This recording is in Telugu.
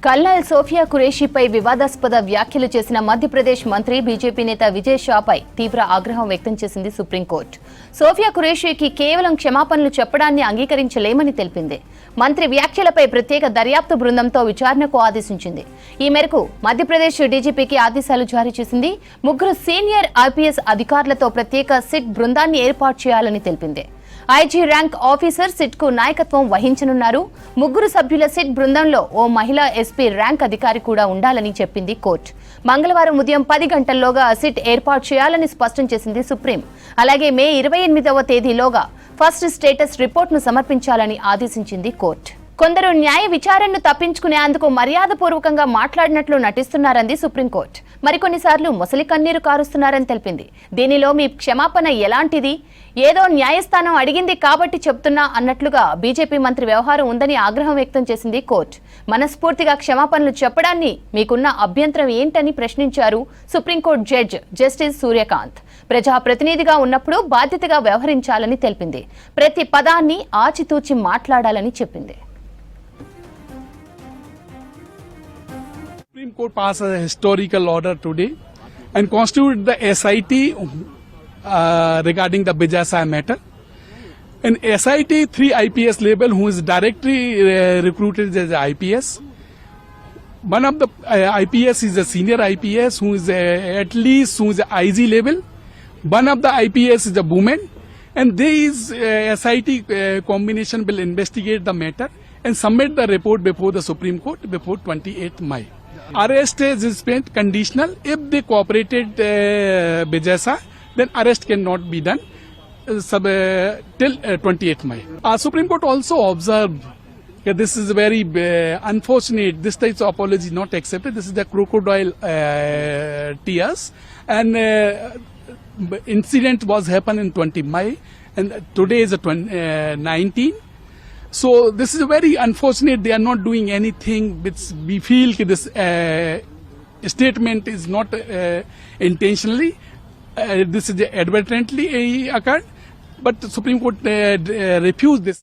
కల్నల్ సోఫియా ఖురేషీపై వివాదాస్పద వ్యాఖ్యలు చేసిన మధ్యప్రదేశ్ మంత్రి బీజేపీ నేత విజయ్ షాపై తీవ్ర ఆగ్రహం వ్యక్తం చేసింది సుప్రీంకోర్టు. సోఫియా ఖురేషీకి కేవలం క్షమాపణలు చెప్పడాన్ని అంగీకరించలేమని తెలిపింది. మంత్రి వ్యాఖ్యలపై ప్రత్యేక దర్యాప్తు బృందంతో విచారణకు ఆదేశించింది. ఈ మేరకు మధ్యప్రదేశ్ డీజీపీకి ఆదేశాలు జారీ చేసింది. 3 సీనియర్ ఐపీఎస్ అధికారులతో ప్రత్యేక సిట్ బృందాన్ని ఏర్పాటు చేయాలని తెలిపింది. ఐజీ ర్యాంక్ ఆఫీసర్ సిట్ కు నాయకత్వం వహించనున్నారు. 3 సభ్యుల సిట్ బృందంలో ఓ మహిళా ఎస్పీ ర్యాంక్ అధికారి కూడా ఉండాలని చెప్పింది కోర్టు. మంగళవారం ఉదయం 10 గంటల్లోగా సిట్ ఏర్పాటు చేయాలని స్పష్టం చేసింది సుప్రీం. అలాగే మే 28వ తేదీలోగా ఫస్ట్ స్టేటస్ రిపోర్టును సమర్పించాలని ఆదేశించింది కోర్టు. కొందరు న్యాయ విచారణను తప్పించుకునేందుకు మర్యాదపూర్వకంగా మాట్లాడినట్లు నటిస్తున్నారంది సుప్రీంకోర్టు. మరికొన్నిసార్లు మొసలి కన్నీరు కారుస్తున్నారని తెలిపింది. దీనిలో మీ క్షమాపణ ఎలాంటిది? ఏదో న్యాయస్థానం అడిగింది కాబట్టి చెప్తున్నా అన్నట్లుగా బీజేపీ మంత్రి వ్యవహారం ఉందని ఆగ్రహం వ్యక్తం చేసింది కోర్టు. మనస్ఫూర్తిగా క్షమాపణలు చెప్పడాన్ని మీకున్న అభ్యంతరం ఏంటని ప్రశ్నించారు సుప్రీంకోర్టు జడ్జి జస్టిస్ సూర్యకాంత్. ప్రజాప్రతినిధిగా ఉన్నప్పుడు బాధ్యతగా వ్యవహరించాలని తెలిపింది. ప్రతి పదాన్ని ఆచితూచి మాట్లాడాలని చెప్పింది. Supreme Court passed a historical order today and constituted the SIT regarding the Bijasa matter. In SIT, 3 IPS label who is directly recruited as IPS. One of the IPS is a senior IPS who is at least who is a IG level. One of the IPS is a woman, and these SIT combination will investigate the matter and submit the report before the Supreme Court before 28th May. Arrest is spent conditional. If they cooperated Bijasa, then arrest cannot be done till 28th May. Supreme Court also observed that this is very unfortunate. This type of apology is not accepted. This is the crocodile tears, and incident was happened in 20 May, and today is 19. So this is very unfortunate. They are not doing anything which we feel this statement is not intentionally. This is advertently occurred, but the Supreme Court refused this.